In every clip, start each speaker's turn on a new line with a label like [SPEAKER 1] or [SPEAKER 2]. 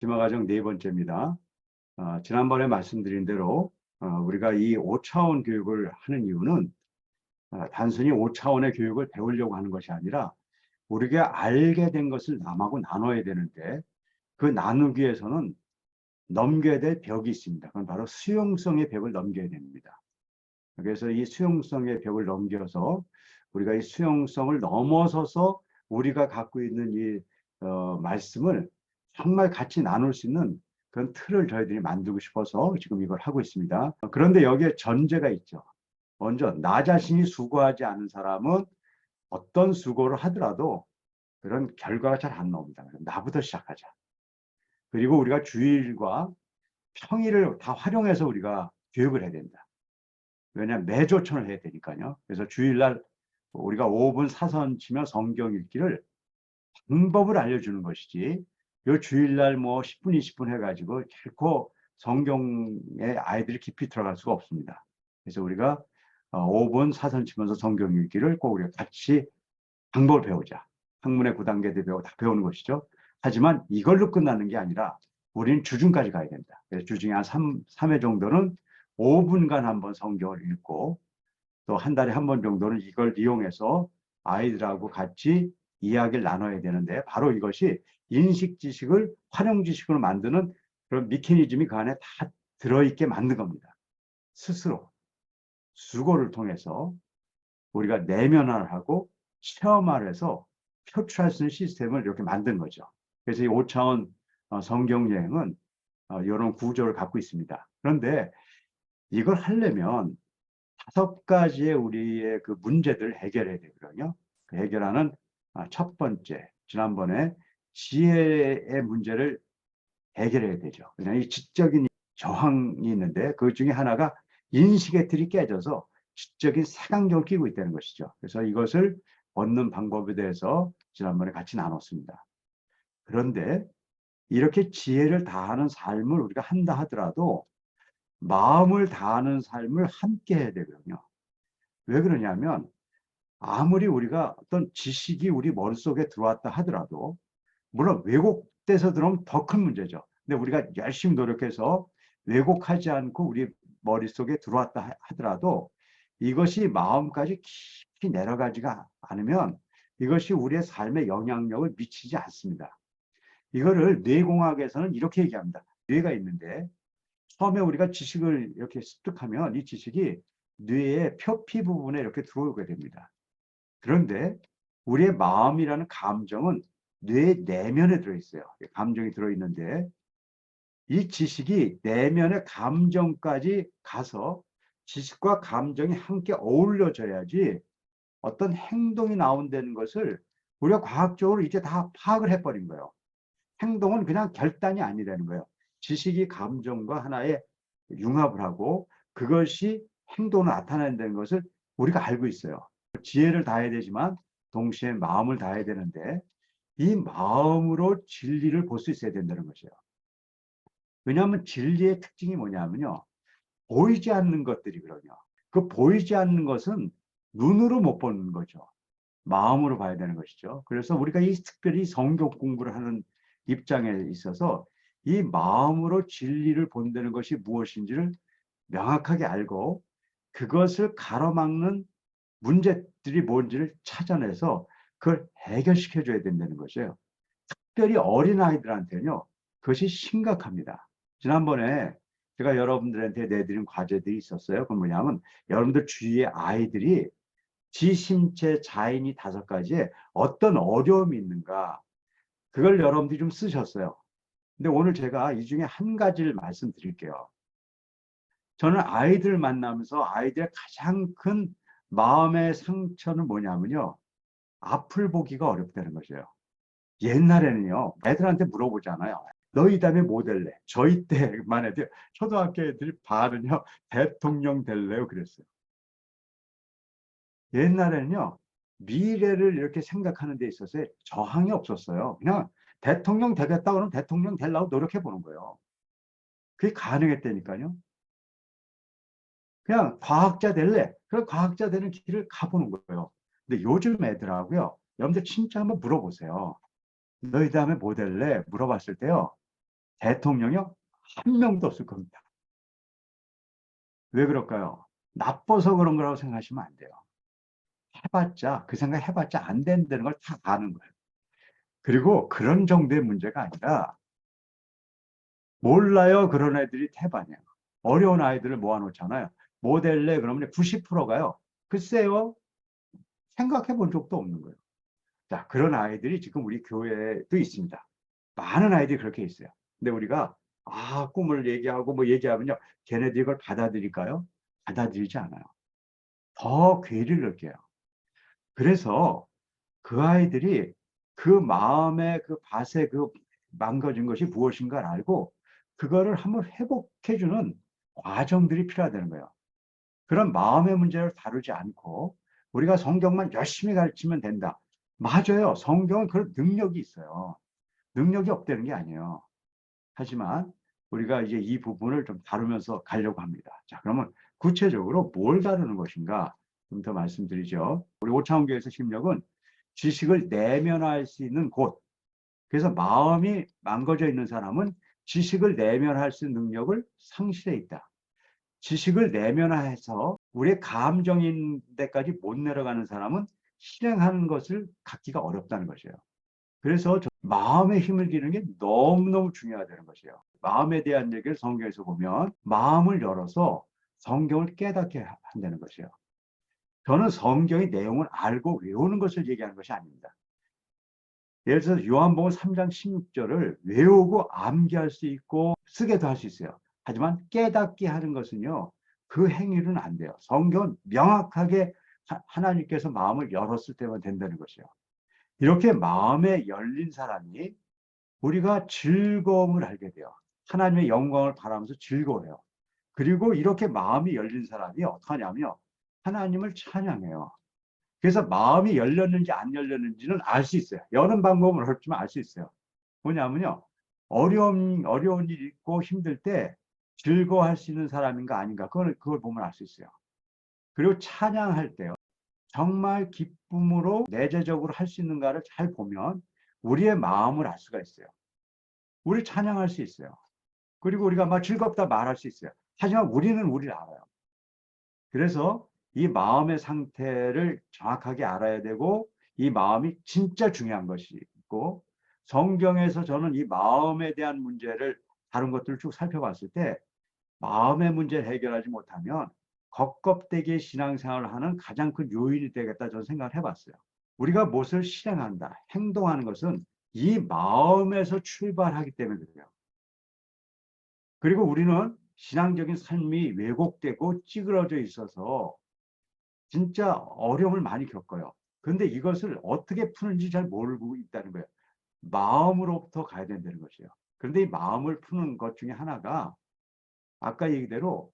[SPEAKER 1] 심화 과정 네 번째입니다. 지난번에 말씀드린 대로 우리가 이 5차원 교육을 하는 이유는 단순히 5차원의 교육을 배우려고 하는 것이 아니라 우리가 알게 된 것을 남하고 나눠야 되는데 그 나누기 위해서는 넘겨야 될 벽이 있습니다. 그건 바로 수용성의 벽을 넘겨야 됩니다. 그래서 이 수용성의 벽을 넘겨서 우리가 이 수용성을 넘어서서 우리가 갖고 있는 이 말씀을 정말 같이 나눌 수 있는 그런 틀을 저희들이 만들고 싶어서 지금 이걸 하고 있습니다. 그런데 여기에 전제가 있죠. 먼저 나 자신이 수고하지 않은 사람은 어떤 수고를 하더라도 그런 결과가 잘 안 나옵니다. 나부터 시작하자. 그리고 우리가 주일과 평일을 다 활용해서 우리가 교육을 해야 된다. 왜냐하면 매조천을 해야 되니까요. 그래서 주일날 우리가 5분 사선 치며 성경 읽기를 방법을 알려주는 것이지, 요 주일날 뭐 10분, 20분 해가지고 결코 성경에 아이들이 깊이 들어갈 수가 없습니다. 그래서 우리가 5분 사선 치면서 성경 읽기를 꼭 우리가 같이 방법을 배우자. 학문의 9단계도 배우고 다 배우는 것이죠. 하지만 이걸로 끝나는 게 아니라 우리는 주중까지 가야 된다. 그래서 주중에 한 3회 정도는 5분간 한번 성경을 읽고 또 한 달에 한 번 정도는 이걸 이용해서 아이들하고 같이 이야기를 나눠야 되는데 바로 이것이 인식 지식을 활용 지식으로 만드는 그런 메커니즘이 그 안에 다 들어있게 만든 겁니다. 스스로 수고를 통해서 우리가 내면화를 하고 체험화를 해서 표출할 수 있는 시스템을 이렇게 만든 거죠. 그래서 이 5차원 성경 여행은 이런 구조를 갖고 있습니다. 그런데 이걸 하려면 5가지의 우리의 그 문제들을 해결해야 되거든요. 그 해결하는 첫 번째, 지난번에 지혜의 문제를 해결해야 되죠. 그냥 이 지적인 저항이 있는데 그 중에 하나가 인식의 틀이 깨져서 지적인 색안경을 끼고 있다는 것이죠. 그래서 이것을 얻는 방법에 대해서 지난번에 같이 나눴습니다. 그런데 이렇게 지혜를 다하는 삶을 우리가 한다 하더라도 마음을 다하는 삶을 함께 해야 되거든요. 왜 그러냐면 아무리 우리가 어떤 지식이 우리 머릿속에 들어왔다 하더라도 물론 왜곡돼서 들어오면 더 큰 문제죠. 근데 우리가 열심히 노력해서 왜곡하지 않고 우리 머릿속에 들어왔다 하더라도 이것이 마음까지 깊이 내려가지가 않으면 이것이 우리의 삶에 영향력을 미치지 않습니다. 이거를 뇌공학에서는 이렇게 얘기합니다. 뇌가 있는데 처음에 우리가 지식을 이렇게 습득하면 이 지식이 뇌의 표피 부분에 이렇게 들어오게 됩니다. 그런데 우리의 마음이라는 감정은 뇌 내면에 들어있어요. 감정이 들어있는데 이 지식이 내면의 감정까지 가서 지식과 감정이 함께 어울려져야지 어떤 행동이 나온다는 것을 우리가 과학적으로 이제 다 파악을 해버린 거예요. 행동은 그냥 결단이 아니라는 거예요. 지식이 감정과 하나의 융합을 하고 그것이 행동을 나타낸다는 것을 우리가 알고 있어요. 지혜를 다해야 되지만 동시에 마음을 다해야 되는데 이 마음으로 진리를 볼 수 있어야 된다는 것이에요. 왜냐하면 진리의 특징이 뭐냐면요. 보이지 않는 것들이거든요. 그 보이지 않는 것은 눈으로 못 보는 거죠. 마음으로 봐야 되는 것이죠. 그래서 우리가 이 특별히 성경 공부를 하는 입장에 있어서 이 마음으로 진리를 본다는 것이 무엇인지를 명확하게 알고 그것을 가로막는 문제들이 뭔지를 찾아내서 그걸 해결시켜 줘야 된다는 것이에요. 특별히 어린아이들한테는요, 그것이 심각합니다. 지난번에 제가 여러분들한테 내드린 과제들이 있었어요. 그건 뭐냐면 여러분들 주위의 아이들이 지심체 자인이 5가지에 어떤 어려움이 있는가 그걸 여러분들이 좀 쓰셨어요. 근데 오늘 제가 이 중에 한 가지를 말씀드릴게요. 저는 아이들 만나면서 아이들의 가장 큰 마음의 상처는 뭐냐면요. 앞을 보기가 어렵다는 것이에요. 옛날에는요, 애들한테 물어보잖아요. 너희 다음에 뭐 될래? 저희 때만 해도 초등학교 애들이 반은요, 대통령 될래요? 그랬어요. 옛날에는요, 미래를 이렇게 생각하는 데 있어서 저항이 없었어요. 그냥 대통령 되겠다 그러면 대통령 되려고 노력해 보는 거예요. 그게 가능했다니까요. 그냥 과학자 될래? 그럼 과학자 되는 길을 가보는 거예요. 근데 요즘 애들하고요, 여러분들 진짜 한번 물어보세요. 너희 다음에 뭐 될래? 물어봤을 때요, 대통령이요? 한 명도 없을 겁니다. 왜 그럴까요? 나빠서 그런 거라고 생각하시면 안 돼요. 해봤자, 그 생각 해봤자 안 된다는 걸 다 아는 거예요. 그리고 그런 정도의 문제가 아니라, 몰라요. 그런 애들이 태반이에요. 어려운 아이들을 모아놓잖아요. 모델래 그러면 90%가요. 글쎄요. 생각해 본 적도 없는 거예요. 자, 그런 아이들이 지금 우리 교회에도 있습니다. 많은 아이들이 그렇게 있어요. 근데 우리가 꿈을 얘기하고 뭐 얘기하면요. 걔네들이 이걸 받아들일까요? 받아들이지 않아요. 더 괴리를 느껴요. 그래서 그 아이들이 그 마음의 그 밭에 그 망가진 것이 무엇인가를 알고 그거를 한번 회복해주는 과정들이 필요하다는 거예요. 그런 마음의 문제를 다루지 않고 우리가 성경만 열심히 가르치면 된다. 맞아요. 성경은 그런 능력이 있어요. 능력이 없다는 게 아니에요. 하지만 우리가 이제 이 부분을 좀 다루면서 가려고 합니다. 자, 그러면 구체적으로 뭘 다루는 것인가 좀 더 말씀드리죠. 우리 오차원교회에서 심력은 지식을 내면화할 수 있는 곳. 그래서 마음이 망가져 있는 사람은 지식을 내면화할 수 있는 능력을 상실해 있다. 지식을 내면화해서 우리의 감정인 데까지 못 내려가는 사람은 실행하는 것을 갖기가 어렵다는 것이에요. 그래서 마음의 힘을 기르는 게 너무너무 중요하다는 것이에요. 마음에 대한 얘기를 성경에서 보면 마음을 열어서 성경을 깨닫게 한다는 것이에요. 저는 성경의 내용을 알고 외우는 것을 얘기하는 것이 아닙니다. 예를 들어서 요한복음 3장 16절을 외우고 암기할 수 있고 쓰게도 할 수 있어요. 하지만 깨닫게 하는 것은요. 그 행위는 안 돼요. 성경은 명확하게 하나님께서 마음을 열었을 때만 된다는 것이에요. 이렇게 마음에 열린 사람이 우리가 즐거움을 알게 돼요. 하나님의 영광을 바라면서 즐거워해요. 그리고 이렇게 마음이 열린 사람이 어떡하냐면요. 하나님을 찬양해요. 그래서 마음이 열렸는지 안 열렸는지는 알 수 있어요. 여는 방법은 어렵지만 알 수 있어요. 뭐냐면요. 어려운 일 있고 힘들 때 즐거워할 수 있는 사람인가 아닌가. 그걸 보면 알 수 있어요. 그리고 찬양할 때요. 정말 기쁨으로 내재적으로 할 수 있는가를 잘 보면 우리의 마음을 알 수가 있어요. 우리 찬양할 수 있어요. 그리고 우리가 막 즐겁다 말할 수 있어요. 하지만 우리는 우리를 알아요. 그래서 이 마음의 상태를 정확하게 알아야 되고 이 마음이 진짜 중요한 것이 있고 성경에서 저는 이 마음에 대한 문제를 다른 것들을 쭉 살펴봤을 때 마음의 문제를 해결하지 못하면 겉껍데기 신앙생활을 하는 가장 큰 요인이 되겠다 저는 생각을 해봤어요. 우리가 무엇을 실행한다, 행동하는 것은 이 마음에서 출발하기 때문에 그래요. 그리고 우리는 신앙적인 삶이 왜곡되고 찌그러져 있어서 진짜 어려움을 많이 겪어요. 그런데 이것을 어떻게 푸는지 잘 모르고 있다는 거예요. 마음으로부터 가야 된다는 것이에요. 그런데 이 마음을 푸는 것 중에 하나가 아까 얘기대로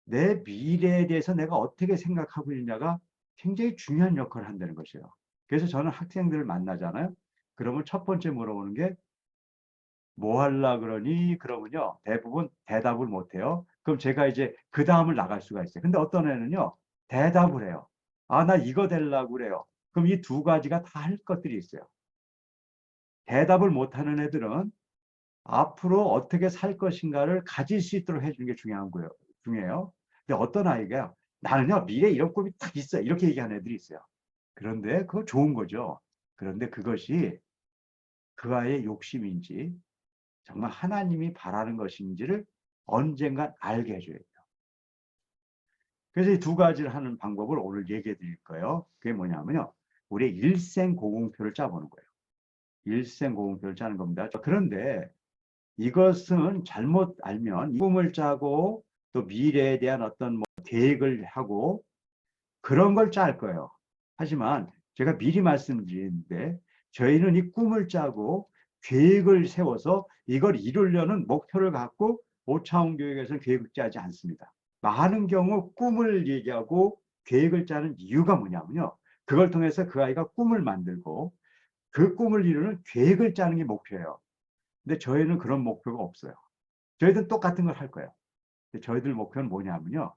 [SPEAKER 1] 내 미래에 대해서 내가 어떻게 생각하고 있느냐가 굉장히 중요한 역할을 한다는 것이에요. 그래서 저는 학생들을 만나잖아요. 그러면 첫 번째 물어보는 게 뭐 하려 그러니? 그러면요. 대부분 대답을 못 해요. 그럼 제가 이제 그 다음을 나갈 수가 있어요. 근데 어떤 애는요. 대답을 해요. 나 이거 되려고 그래요. 그럼 이 두 가지가 다 할 것들이 있어요. 대답을 못하는 애들은 앞으로 어떻게 살 것인가를 가질 수 있도록 해주는 게 중요한 거예요. 중요해요. 근데 어떤 아이가 나는요 미래 이런 꿈이 딱 있어 이렇게 얘기하는 애들이 있어요. 그런데 그거 좋은 거죠. 그런데 그것이 그 아이의 욕심인지 정말 하나님이 바라는 것인지를 언젠간 알게 해줘야 돼요. 그래서 이 두 가지를 하는 방법을 오늘 얘기해 드릴 거예요. 그게 뭐냐면요. 우리의 일생 고공표를 짜보는 거예요. 일생 고공표를 짜는 겁니다. 그런데 이것은 잘못 알면 꿈을 짜고 또 미래에 대한 어떤 뭐 계획을 하고 그런 걸 짤 거예요. 하지만 제가 미리 말씀드리는데 저희는 이 꿈을 짜고 계획을 세워서 이걸 이루려는 목표를 갖고 오차원 교육에서는 계획을 짜지 않습니다. 많은 경우 꿈을 얘기하고 계획을 짜는 이유가 뭐냐면요. 그걸 통해서 그 아이가 꿈을 만들고 그 꿈을 이루는 계획을 짜는 게 목표예요. 근데 저희는 그런 목표가 없어요. 저희들은 똑같은 걸 할 거예요. 저희들 목표는 뭐냐면요.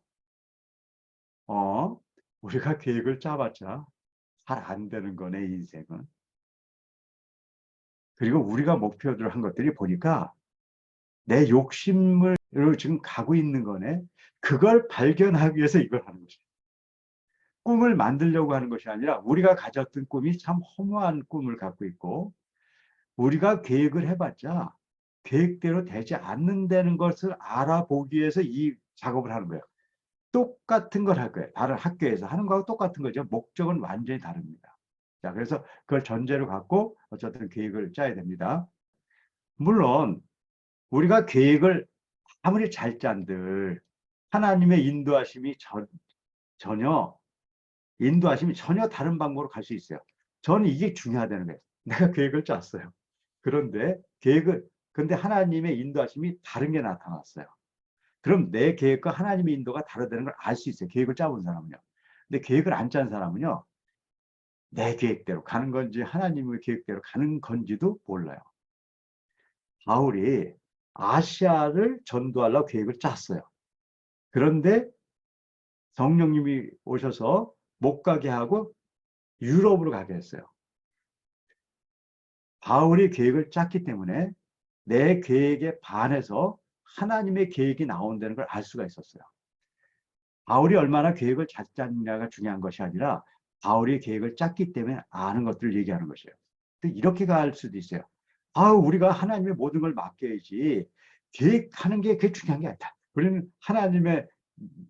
[SPEAKER 1] 어, 우리가 계획을 짜봤자 잘 안 되는 거네, 인생은. 그리고 우리가 목표를 한 것들이 보니까 내 욕심을 지금 가고 있는 거네. 그걸 발견하기 위해서 이걸 하는 거죠. 꿈을 만들려고 하는 것이 아니라 우리가 가졌던 꿈이 참 허무한 꿈을 갖고 있고 우리가 계획을 해봤자 계획대로 되지 않는다는 것을 알아보기 위해서 이 작업을 하는 거예요. 똑같은 걸 할 거예요. 다른 학교에서 하는 거하고 똑같은 거죠. 목적은 완전히 다릅니다. 자, 그래서 그걸 전제로 갖고 어쨌든 계획을 짜야 됩니다. 물론 우리가 계획을 아무리 잘 짠들 하나님의 인도하심이 전혀 다른 방법으로 갈 수 있어요. 저는 이게 중요하다는 거예요. 내가 계획을 짰어요. 근데 하나님의 인도하심이 다른 게 나타났어요. 그럼 내 계획과 하나님의 인도가 다르다는 걸 알 수 있어요. 계획을 짜본 사람은요. 근데 계획을 안 짠 사람은요. 내 계획대로 가는 건지 하나님의 계획대로 가는 건지도 몰라요. 바울이 아시아를 전도하려고 계획을 짰어요. 그런데 성령님이 오셔서 못 가게 하고 유럽으로 가게 했어요. 바울이 계획을 짰기 때문에 내 계획에 반해서 하나님의 계획이 나온다는 걸 알 수가 있었어요. 바울이 얼마나 계획을 잘 짰느냐가 중요한 것이 아니라 바울이 계획을 짰기 때문에 아는 것들을 얘기하는 것이에요. 이렇게 갈 수도 있어요. 우리가 하나님의 모든 걸 맡겨야지 계획하는 게 그게 중요한 게 아니다. 우리는 하나님의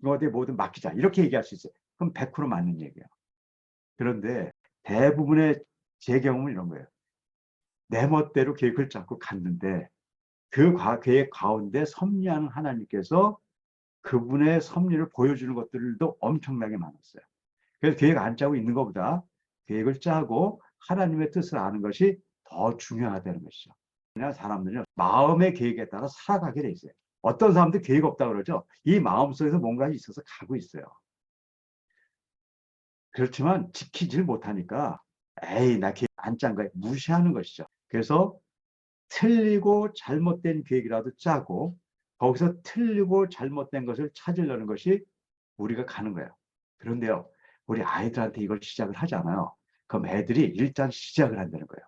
[SPEAKER 1] 어디에 모든 맡기자 이렇게 얘기할 수 있어요. 그럼 100% 맞는 얘기예요. 그런데 대부분의 제 경험은 이런 거예요. 내 멋대로 계획을 잡고 갔는데 그 계획 가운데 섭리하는 하나님께서 그분의 섭리를 보여주는 것들도 엄청나게 많았어요. 그래서 계획 안 짜고 있는 것보다 계획을 짜고 하나님의 뜻을 아는 것이 더 중요하다는 것이죠. 그냥 사람들은요, 마음의 계획에 따라 살아가게 돼 있어요. 어떤 사람들 계획 없다 그러죠. 이 마음 속에서 뭔가 있어서 가고 있어요. 그렇지만 지키질 못하니까 에이, 나 계획 안 짠 거야. 무시하는 것이죠. 그래서 틀리고 잘못된 계획이라도 짜고 거기서 틀리고 잘못된 것을 찾으려는 것이 우리가 가는 거예요. 그런데요, 우리 아이들한테 이걸 시작을 하잖아요. 그럼 애들이 일단 시작을 한다는 거예요.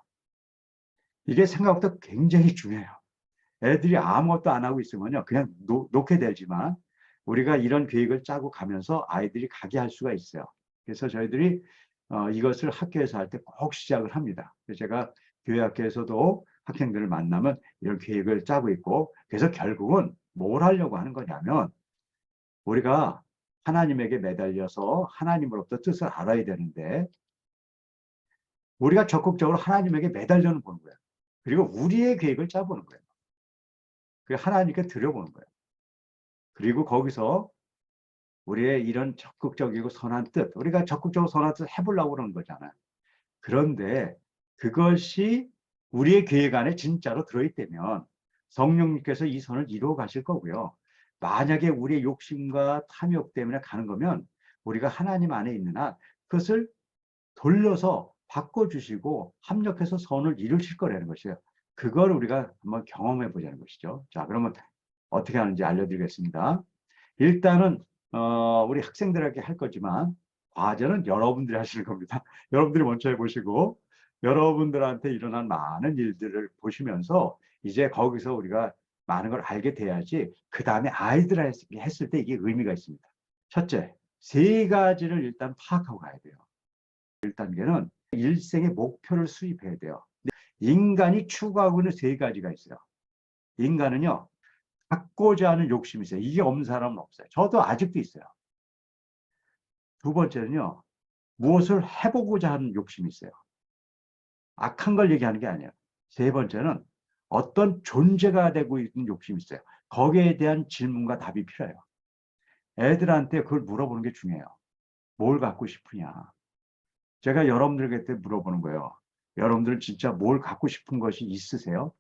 [SPEAKER 1] 이게 생각보다 굉장히 중요해요. 애들이 아무것도 안 하고 있으면요, 그냥 놓게 되지만 우리가 이런 계획을 짜고 가면서 아이들이 가게 할 수가 있어요. 그래서 저희들이 이것을 학교에서 할 때 꼭 시작을 합니다. 그래서 제가 교회 학교에서도 학생들을 만나면 이런 계획을 짜고 있고, 그래서 결국은 뭘 하려고 하는 거냐면 우리가 하나님에게 매달려서 하나님으로부터 뜻을 알아야 되는데 우리가 적극적으로 하나님에게 매달려는 보는 거예요. 그리고 우리의 계획을 짜보는 거예요. 그리고 하나님께 드려보는 거예요. 그리고 거기서 우리의 이런 적극적이고 선한 뜻, 우리가 적극적으로 선한 뜻 해보려고 그러는 거잖아요. 그런데 그것이 우리의 계획 안에 진짜로 들어있다면 성령님께서 이 선을 이루어 가실 거고요. 만약에 우리의 욕심과 탐욕 때문에 가는 거면 우리가 하나님 안에 있는 한 그것을 돌려서 바꿔주시고 합력해서 선을 이루실 거라는 것이에요. 그걸 우리가 한번 경험해 보자는 것이죠. 자, 그러면 어떻게 하는지 알려드리겠습니다. 일단은 우리 학생들에게 할 거지만 과제는 여러분들이 하시는 겁니다. 여러분들이 먼저 해보시고 여러분들한테 일어난 많은 일들을 보시면서 이제 거기서 우리가 많은 걸 알게 돼야지 그 다음에 아이들에게 했을 때 이게 의미가 있습니다. 첫째, 세 가지를 일단 파악하고 가야 돼요. 1단계는 일생의 목표를 수립해야 돼요. 인간이 추구하고 있는 세 가지가 있어요. 인간은요, 갖고자 하는 욕심이 있어요. 이게 없는 사람은 없어요. 저도 아직도 있어요. 두 번째는요, 무엇을 해보고자 하는 욕심이 있어요. 악한 걸 얘기하는 게 아니에요. 세 번째는 어떤 존재가 되고 있는 욕심이 있어요. 거기에 대한 질문과 답이 필요해요. 애들한테 그걸 물어보는 게 중요해요. 뭘 갖고 싶으냐. 제가 여러분들에게 물어보는 거예요. 여러분들은 진짜 뭘 갖고 싶은 것이 있으세요?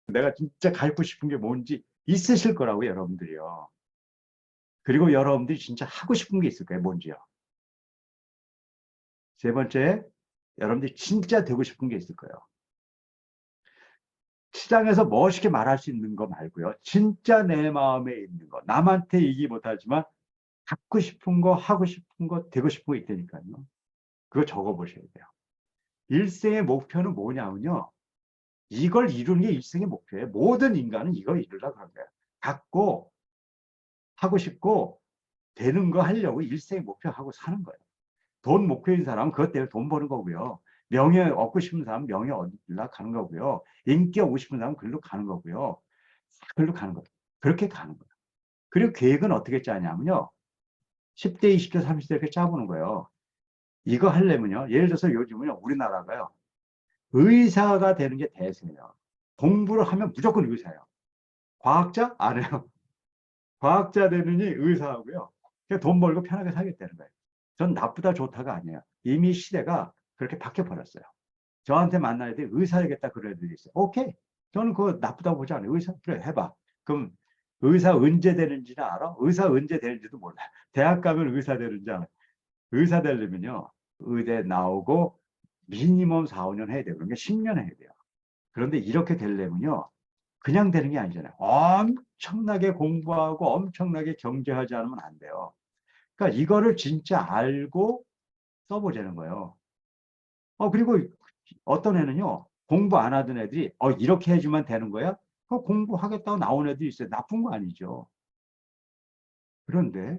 [SPEAKER 1] 내가 진짜 갖고 싶은 게 뭔지 있으실 거라고요, 여러분들이요. 그리고 여러분들이 진짜 하고 싶은 게 있을 거예요, 뭔지요. 세 번째, 여러분들이 진짜 되고 싶은 게 있을 거예요. 시장에서 멋있게 말할 수 있는 거 말고요. 진짜 내 마음에 있는 거. 남한테 얘기 못하지만 갖고 싶은 거, 하고 싶은 거, 되고 싶은 거 있다니까요. 그거 적어보셔야 돼요. 일생의 목표는 뭐냐면요. 이걸 이루는 게 일생의 목표예요. 모든 인간은 이걸 이루려고 그런 거예요. 갖고 하고 싶고 되는 거 하려고 일생의 목표하고 사는 거예요. 돈 목표인 사람은 그것 때문에 돈 버는 거고요. 명예 얻고 싶은 사람은 명예 얻으려고 가는 거고요. 인기 얻고 싶은 사람은 글로 가는 거고요. 글로 가는 거예요. 그렇게 가는 거예요. 그리고 계획은 어떻게 짜냐면요. 10대, 20대, 30대 이렇게 짜보는 거예요. 이거 하려면요. 예를 들어서 요즘은요. 우리나라가요. 의사가 되는 게 대세예요. 공부를 하면 무조건 의사예요. 과학자? 안 해요. 과학자 되느니 의사하고요. 그냥 돈 벌고 편하게 살겠다는 거예요. 전 나쁘다 좋다가 아니에요. 이미 시대가 그렇게 바뀌어버렸어요. 저한테 만나야 돼. 의사 되겠다 그런 애들이 있어요. 오케이. 저는 그거 나쁘다고 보지 않아요. 의사, 그래, 해봐. 그럼 의사 언제 되는지는 알아? 의사 언제 되는지도 몰라. 대학 가면 의사 되는지 알아. 의사 되려면요. 의대 나오고 미니멈 4, 5년 해야 돼요. 그러니까 10년 해야 돼요. 그런데 이렇게 되려면요. 그냥 되는 게 아니잖아요. 엄청나게 공부하고 엄청나게 경제하지 않으면 안 돼요. 그러니까 이거를 진짜 알고 써보자는 거예요. 그리고 어떤 애는요, 공부 안 하던 애들이, 이렇게 해주면 되는 거야? 그 공부하겠다고 나온 애들이 있어요. 나쁜 거 아니죠. 그런데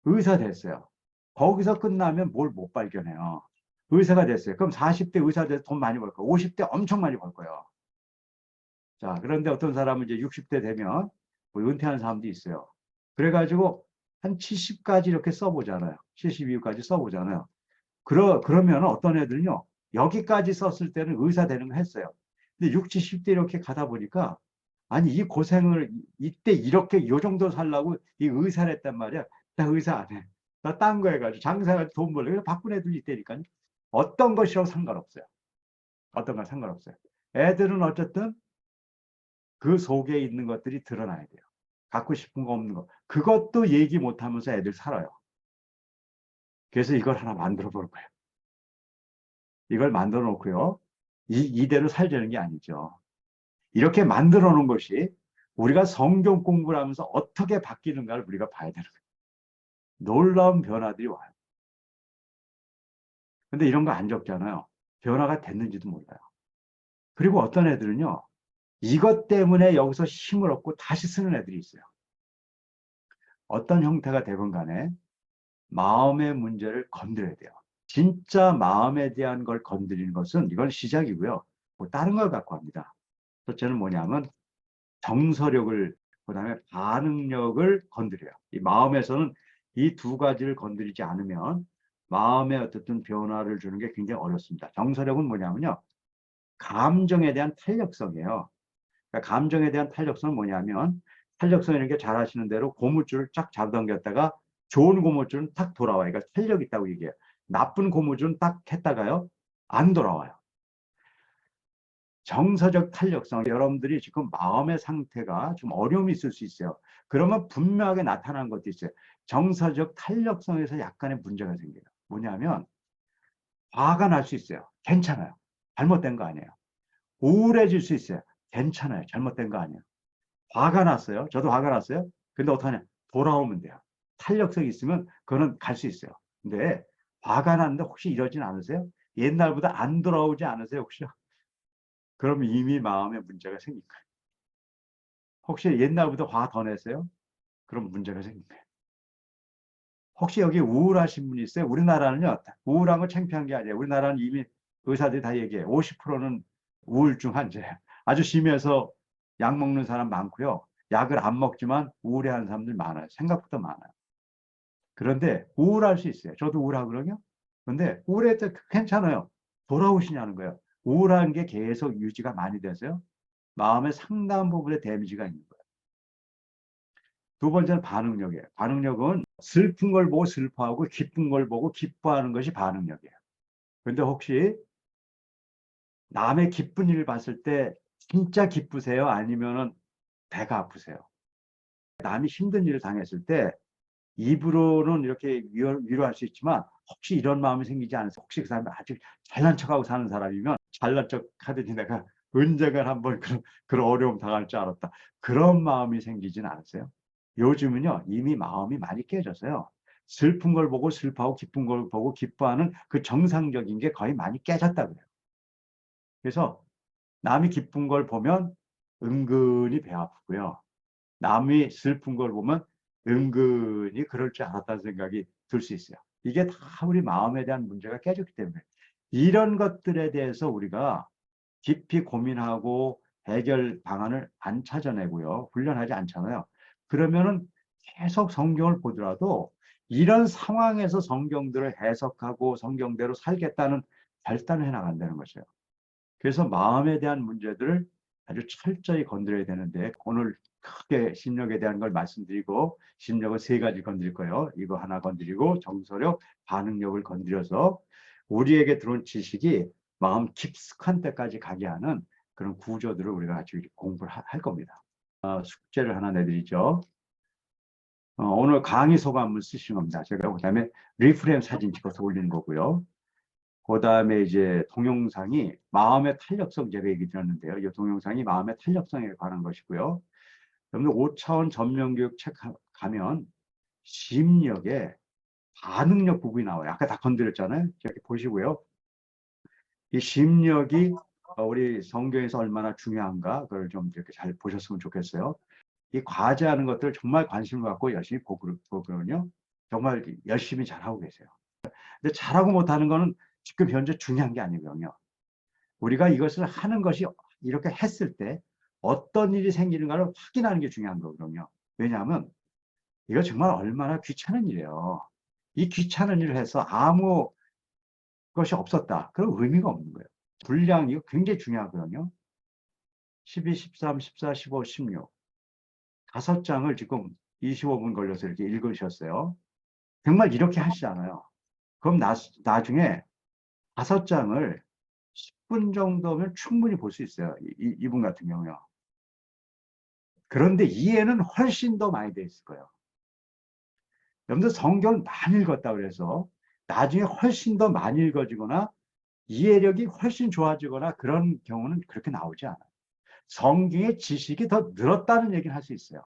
[SPEAKER 1] 의사 됐어요. 거기서 끝나면 뭘 못 발견해요. 의사가 됐어요. 그럼 40대 의사 돼서 돈 많이 벌 거예요. 50대 엄청 많이 벌 거예요. 자, 그런데 어떤 사람은 이제 60대 되면 뭐 은퇴하는 사람도 있어요. 그래가지고 한 70까지 이렇게 써보잖아요. 72까지 써보잖아요. 그러면 어떤 애들은요, 여기까지 썼을 때는 의사 되는 거 했어요. 근데 60, 70대 이렇게 가다 보니까, 아니, 이 고생을 이때 이렇게 요 정도 살라고 이 의사를 했단 말이야. 나 의사 안 해. 나 딴 거 해가지고 장사가지고 돈 벌려. 그래서 바쁜 애들이 있다니까요. 어떤 것이라고 상관없어요. 어떤 건 상관없어요. 애들은 어쨌든 그 속에 있는 것들이 드러나야 돼요. 갖고 싶은 거 없는 거. 그것도 얘기 못 하면서 애들 살아요. 그래서 이걸 하나 만들어 볼 거예요. 이걸 만들어 놓고요. 이대로 살자는 게 아니죠. 이렇게 만들어 놓은 것이 우리가 성경 공부를 하면서 어떻게 바뀌는가를 우리가 봐야 되는 거예요. 놀라운 변화들이 와요. 근데 이런 거 안 적잖아요. 변화가 됐는지도 몰라요. 그리고 어떤 애들은요. 이것 때문에 여기서 힘을 얻고 다시 쓰는 애들이 있어요. 어떤 형태가 되건 간에 마음의 문제를 건드려야 돼요. 진짜 마음에 대한 걸 건드리는 것은 이건 시작이고요. 뭐 다른 걸 갖고 합니다. 첫째는 뭐냐면 정서력을, 그다음에 반응력을 건드려요. 이 마음에서는 이 두 가지를 건드리지 않으면 마음에 어떻든 변화를 주는 게 굉장히 어렵습니다. 정서력은 뭐냐면요. 감정에 대한 탄력성이에요. 그러니까 감정에 대한 탄력성은 뭐냐면 탄력성 이렇게 잘 아시는 대로 고무줄을 쫙 잡아당겼다가 좋은 고무줄은 탁 돌아와요. 그러니까 탄력 있다고 얘기해요. 나쁜 고무줄은 딱 했다가요. 안 돌아와요. 정서적 탄력성, 여러분들이 지금 마음의 상태가 좀 어려움이 있을 수 있어요. 그러면 분명하게 나타나는 것도 있어요. 정서적 탄력성에서 약간의 문제가 생겨요. 뭐냐면 화가 날 수 있어요. 괜찮아요. 잘못된 거 아니에요. 우울해질 수 있어요. 괜찮아요. 잘못된 거 아니에요. 화가 났어요. 저도 화가 났어요. 근데 어떡하냐? 돌아오면 돼요. 탄력성이 있으면 그거는 갈 수 있어요. 근데 화가 났는데 혹시 이러진 않으세요? 옛날보다 안 돌아오지 않으세요? 혹시? 그럼 이미 마음에 문제가 생길 거예요. 혹시 옛날보다 화 더 냈어요? 그럼 문제가 생긴 거예요. 혹시 여기 우울하신 분 있어요? 우리나라는요, 우울한 건 창피한 게 아니에요. 우리나라는 이미 의사들이 다 얘기해요. 50%는 우울증 환자예요. 아주 심해서 약 먹는 사람 많고요. 약을 안 먹지만 우울해하는 사람들 많아요. 생각보다 많아요. 그런데 우울할 수 있어요. 저도 우울하거든요. 그런데 우울할 때 괜찮아요. 돌아오시냐는 거예요. 우울한 게 계속 유지가 많이 돼서요. 마음의 상당 부분에 데미지가 있는 거예요. 두 번째는 반응력이에요. 반응력은 슬픈 걸 보고 슬퍼하고 기쁜 걸 보고 기뻐하는 것이 반응력이에요. 그런데 혹시 남의 기쁜 일을 봤을 때 진짜 기쁘세요? 아니면은 배가 아프세요? 남이 힘든 일을 당했을 때 입으로는 이렇게 위로할 수 있지만 혹시 이런 마음이 생기지 않으세요? 혹시 그 사람이 아주 잘난 척하고 사는 사람이면 잘난 척 하더니 내가 언젠가 한번 그런 어려움 당할 줄 알았다. 그런 마음이 생기진 않으세요? 요즘은요, 이미 마음이 많이 깨져서요. 슬픈 걸 보고 슬퍼하고 기쁜 걸 보고 기뻐하는 그 정상적인 게 거의 많이 깨졌다 그래요. 그래서 남이 기쁜 걸 보면 은근히 배 아프고요. 남이 슬픈 걸 보면 은근히 그럴 줄 알았다는 생각이 들 수 있어요. 이게 다 우리 마음에 대한 문제가 깨졌기 때문에 이런 것들에 대해서 우리가 깊이 고민하고 해결 방안을 안 찾아내고요. 훈련하지 않잖아요. 그러면은 계속 성경을 보더라도 이런 상황에서 성경들을 해석하고 성경대로 살겠다는 결단을 해나간다는 것이에요. 그래서 마음에 대한 문제들을 아주 철저히 건드려야 되는데 오늘 크게 심력에 대한 걸 말씀드리고 심력을 세 가지 건드릴 거예요. 이거 하나 건드리고 정서력, 반응력을 건드려서 우리에게 들어온 지식이 마음 깊숙한 데까지 가게 하는 그런 구조들을 우리가 같이 공부를 할 겁니다. 숙제를 하나 내드리죠. 오늘 강의 소감을 쓰시는 겁니다. 제가 그다음에 리프레임 사진 찍어서 올리는 거고요. 그 다음에 이제 동영상이 마음의 탄력성 제가 얘기 드렸는데요. 이 동영상이 마음의 탄력성에 관한 것이고요. 여러분들 5차원 전면교육 책 가면 심리학에 반응력 부분이 나와요. 아까 다 건드렸잖아요. 이렇게 보시고요. 이 심리학이 우리 성경에서 얼마나 중요한가 그걸 좀 이렇게 잘 보셨으면 좋겠어요. 이 과제하는 것들 정말 관심을 갖고 열심히 보거든요. 정말 열심히 잘하고 계세요. 근데 잘하고 못하는 거는 지금 현재 중요한 게 아니거든요. 우리가 이것을 하는 것이 이렇게 했을 때 어떤 일이 생기는가를 확인하는 게 중요한 거거든요. 왜냐하면 이거 정말 얼마나 귀찮은 일이에요. 이 귀찮은 일을 해서 아무 것이 없었다. 그런 의미가 없는 거예요. 분량 이거 굉장히 중요하거든요. 12, 13, 14, 15, 16 다섯 장을 지금 25분 걸려서 이렇게 읽으셨어요. 정말 이렇게 하시잖아요. 그럼 나중에 다섯 장을 10분 정도면 충분히 볼 수 있어요. 이분 같은 경우요. 그런데 이해는 훨씬 더 많이 돼 있을 거예요. 여러분들 성경을 많이 읽었다 그래서 나중에 훨씬 더 많이 읽어지거나 이해력이 훨씬 좋아지거나 그런 경우는 그렇게 나오지 않아요. 성경의 지식이 더 늘었다는 얘기를 할 수 있어요.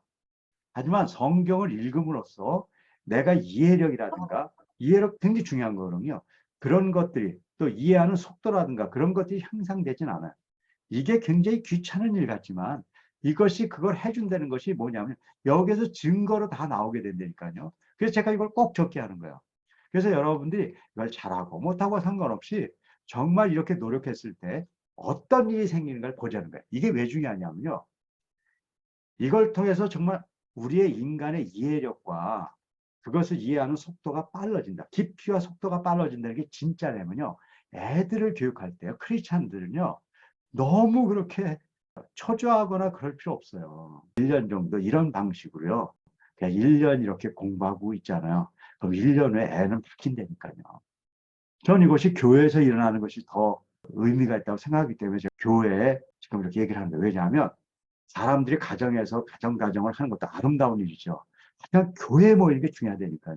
[SPEAKER 1] 하지만 성경을 읽음으로써 내가 이해력이라든가 이해력 굉장히 중요한 거거든요. 그런 것들이 또 이해하는 속도라든가 그런 것들이 향상되진 않아요. 이게 굉장히 귀찮은 일 같지만 이것이 그걸 해준다는 것이 뭐냐면 여기에서 증거로 다 나오게 된다니까요. 그래서 제가 이걸 꼭 적게 하는 거예요. 그래서 여러분들이 이걸 잘하고 못하고 상관없이 정말 이렇게 노력했을 때 어떤 일이 생기는가를 보자는 거예요. 이게 왜 중요하냐면요. 이걸 통해서 정말 우리의 인간의 이해력과 그것을 이해하는 속도가 빨라진다. 깊이와 속도가 빨라진다는 게 진짜라면요. 애들을 교육할 때요. 크리스찬들은요. 너무 그렇게 초조하거나 그럴 필요 없어요. 1년 정도 이런 방식으로요. 그냥 1년 이렇게 공부하고 있잖아요. 그럼 1년 후에 애는 바뀐다니까요. 저는 이것이 교회에서 일어나는 것이 더 의미가 있다고 생각하기 때문에 제가 교회에 지금 이렇게 얘기를 하는데 왜냐하면 사람들이 가정에서 가정을 하는 것도 아름다운 일이죠. 하지만 교회에 모이는 게 중요하다니까요.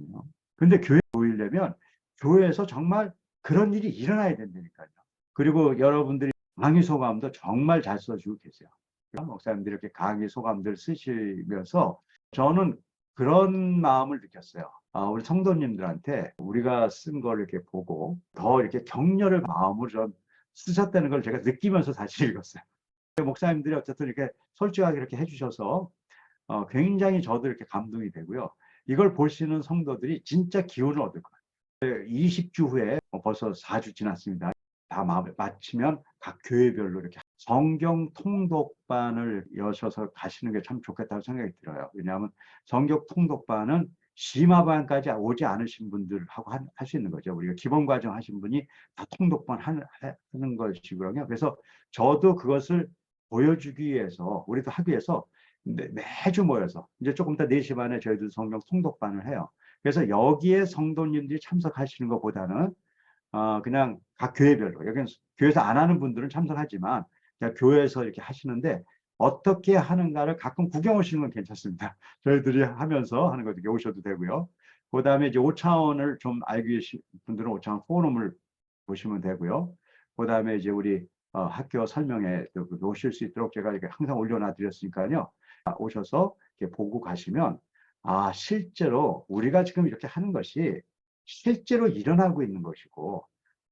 [SPEAKER 1] 근데 교회에 모이려면 교회에서 정말 그런 일이 일어나야 된다니까요. 그리고 여러분들이 강의 소감도 정말 잘 써주고 계세요. 목사님들이 이렇게 강의 소감들 쓰시면서 저는 그런 마음을 느꼈어요. 우리 성도님들한테 우리가 쓴 걸 이렇게 보고 더 이렇게 격려를 마음으로 좀 쓰셨다는 걸 제가 느끼면서 사실 읽었어요. 목사님들이 어쨌든 이렇게 솔직하게 이렇게 해주셔서 굉장히 저도 이렇게 감동이 되고요. 이걸 보시는 성도들이 진짜 기운을 얻을 거예요. 20주 후에 벌써 4주 지났습니다. 다 마치면 각 교회별로 이렇게 성경 통독반을 여셔서 가시는 게 참 좋겠다고 생각이 들어요. 왜냐하면 성경 통독반은 심화반까지 오지 않으신 분들하고 할 수 있는 거죠. 우리가 기본 과정 하신 분이 다 통독반 하는 것이고요. 그래서 저도 그것을 보여주기 위해서 우리도 하기 위해서 매주 모여서 이제 조금 더 4시 반에 저희도 성경 통독반을 해요. 그래서 여기에 성도님들이 참석하시는 것보다는 그냥 각 교회별로 여기는 교회에서 안 하는 분들은 참석하지만 그냥 교회에서 이렇게 하시는데 어떻게 하는가를 가끔 구경 오시는 건 괜찮습니다. 저희들이 하면서 하는 것도 오셔도 되고요. 그 다음에 이제 5차원을 좀 알기 위해신 분들은 5차원 포럼을 보시면 되고요. 그 다음에 이제 우리 학교 설명에 오실 수 있도록 제가 이렇게 항상 올려놔 드렸으니까요. 오셔서 이렇게 보고 가시면 실제로 우리가 지금 이렇게 하는 것이 실제로 일어나고 있는 것이고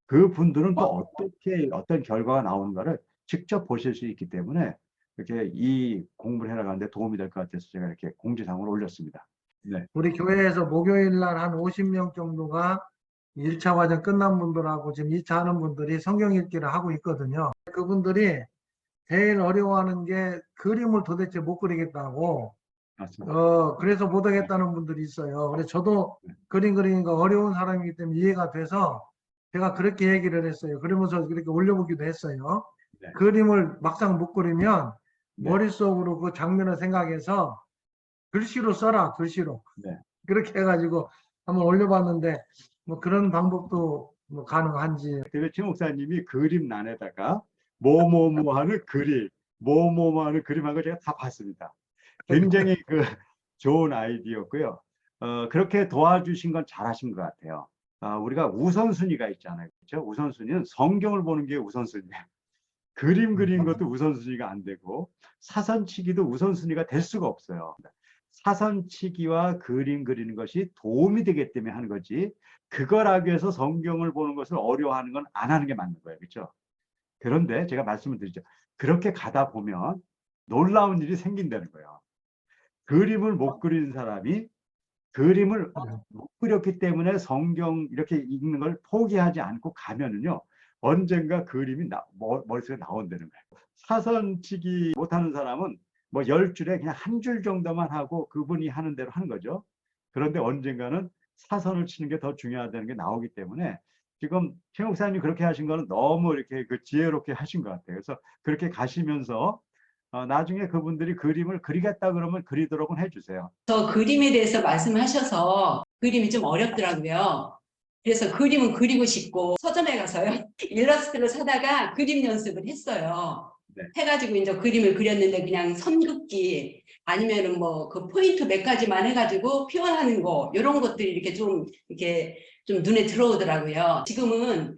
[SPEAKER 1] 그분들은 또 어떻게 어떤 결과가 나오는가를 직접 보실 수 있기 때문에 이렇게 이 공부를 해나가는데 도움이 될 것 같아서 제가 이렇게 공지사항을 올렸습니다. 네.
[SPEAKER 2] 우리 교회에서 목요일 날 한 50명 정도가 1차 과정 끝난 분들하고 지금 2차 하는 분들이 성경 읽기를 하고 있거든요. 그분들이 제일 어려워하는 게 그림을 도대체 못 그리겠다고,
[SPEAKER 1] 맞습니다.
[SPEAKER 2] 그래서 못 하겠다는 분들이 있어요. 그래서 저도 그림 그리는 거 어려운 사람이기 때문에 이해가 돼서 제가 그렇게 얘기를 했어요. 그러면서 그렇게 올려보기도 했어요.
[SPEAKER 1] 네.
[SPEAKER 2] 그림을 막상 못 그리면
[SPEAKER 1] 네.
[SPEAKER 2] 머릿속으로 그 장면을 생각해서 글씨로 써라, 글씨로.
[SPEAKER 1] 네.
[SPEAKER 2] 그렇게 해가지고 한번 올려봤는데 뭐 그런 방법도 뭐 가능한지.
[SPEAKER 1] 최 목사님이 그림란에다가 뭐뭐뭐 하는 그림, 뭐뭐뭐 하는 그림한 거 제가 다 봤습니다. 굉장히 그 좋은 아이디어였고요. 그렇게 도와주신 건 잘하신 것 같아요. 우리가 우선순위가 있잖아요. 그렇죠? 우선순위는 성경을 보는 게 우선순위예요. 그림 그리는 것도 우선순위가 안 되고 사선치기도 우선순위가 될 수가 없어요. 사선치기와 그림 그리는 것이 도움이 되기 때문에 하는 거지 그걸 하기 위해서 성경을 보는 것을 어려워하는 건 안 하는 게 맞는 거예요. 그렇죠? 그런데 제가 말씀을 드리죠. 그렇게 가다 보면 놀라운 일이 생긴다는 거예요. 그림을 못 그리는 사람이 그림을 못 그렸기 때문에 성경 이렇게 읽는 걸 포기하지 않고 가면은요. 언젠가 그림이 머릿속에 나온다는 거예요. 사선치기 못하는 사람은 뭐 10줄에 그냥 한 줄 정도만 하고 그분이 하는 대로 하는 거죠. 그런데 언젠가는 사선을 치는 게 더 중요하다는 게 나오기 때문에 지금 최 목사님이 그렇게 하신 거는 너무 이렇게 그 지혜롭게 하신 것 같아요. 그래서 그렇게 가시면서 나중에 그분들이 그림을 그리겠다 그러면 그리도록 해주세요.
[SPEAKER 3] 저 그림에 대해서 말씀하셔서 그림이 좀 어렵더라고요. 그래서 그림은 그리고 싶고 서점에 가서요. 일러스트를 사다가 그림 연습을 했어요.
[SPEAKER 1] 네.
[SPEAKER 3] 해가지고 이제 그림을 그렸는데 그냥 선긋기 아니면은 뭐 그 포인트 몇 가지만 해가지고 표현하는 거 이런 것들이 이렇게 좀 눈에 들어오더라고요. 지금은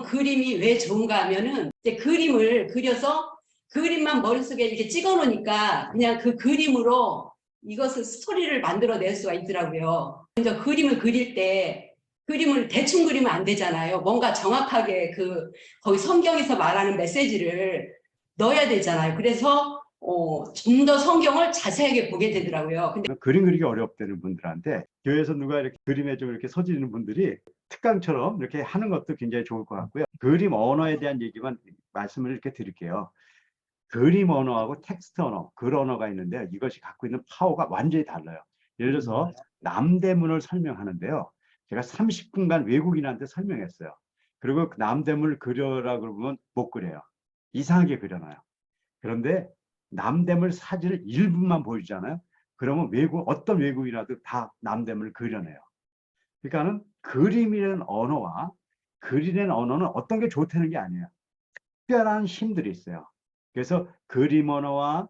[SPEAKER 3] 그림이 왜 좋은가 하면은 이제 그림을 그려서 그림만 머릿속에 이렇게 찍어 놓으니까 그냥 그 그림으로 이것을 스토리를 만들어낼 수가 있더라고요. 먼저 그림을 그릴 때 그림을 대충 그리면 안 되잖아요. 뭔가 정확하게 거기 성경에서 말하는 메시지를 넣어야 되잖아요. 그래서 좀 더 성경을 자세하게 보게 되더라고요. 근데
[SPEAKER 1] 그림 그리기 어렵다는 분들한테 교회에서 누가 이렇게 그림에 좀 이렇게 서지르는 분들이 특강처럼 이렇게 하는 것도 굉장히 좋을 것 같고요. 그림 언어에 대한 얘기만 말씀을 이렇게 드릴게요. 그림 언어하고 텍스트 언어, 글 언어가 있는데 이것이 갖고 있는 파워가 완전히 달라요. 예를 들어서 남대문을 설명하는데요. 제가 30분간 외국인한테 설명했어요. 그리고 그 남대문을 그려라 그러면 못 그려요. 이상하게 그려놔요. 그런데 남대문 사진을 1분만 보여주잖아요. 그러면 어떤 외국인이라도 다 남대문을 그려내요. 그러니까는 그림이라는 언어와 글이라는 언어는 어떤 게 좋다는 게 아니에요. 특별한 힘들이 있어요. 그래서 그림 언어와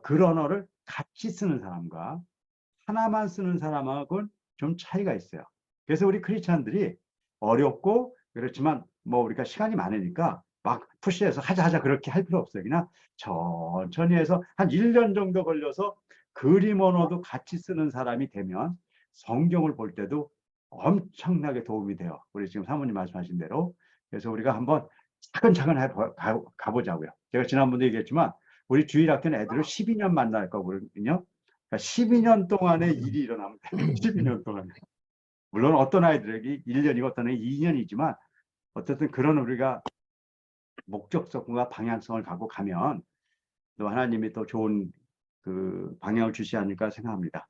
[SPEAKER 1] 글 언어를 같이 쓰는 사람과 하나만 쓰는 사람하고는 좀 차이가 있어요. 그래서 우리 크리스찬들이 어렵고 그렇지만 뭐 우리가 시간이 많으니까 막 푸시해서 하자 그렇게 할 필요 없어요. 그냥 천천히 해서 한 1년 정도 걸려서 그림 언어도 같이 쓰는 사람이 되면 성경을 볼 때도 엄청나게 도움이 돼요. 우리 지금 사모님 말씀하신 대로. 그래서 우리가 한번 차근차근 가보자고요. 제가 지난번도 얘기했지만 우리 주일학교는 애들을 12년 만날 거거든요. 그러니까 12년 동안의 일이 일어나면 돼요. 12년 동안에. 물론 어떤 아이들에게 1년이고 어떤 애는 2년이지만 어쨌든 그런 우리가 목적성과 방향성을 갖고 가면 또 하나님이 또 좋은 그 방향을 주시지 않을까 생각합니다.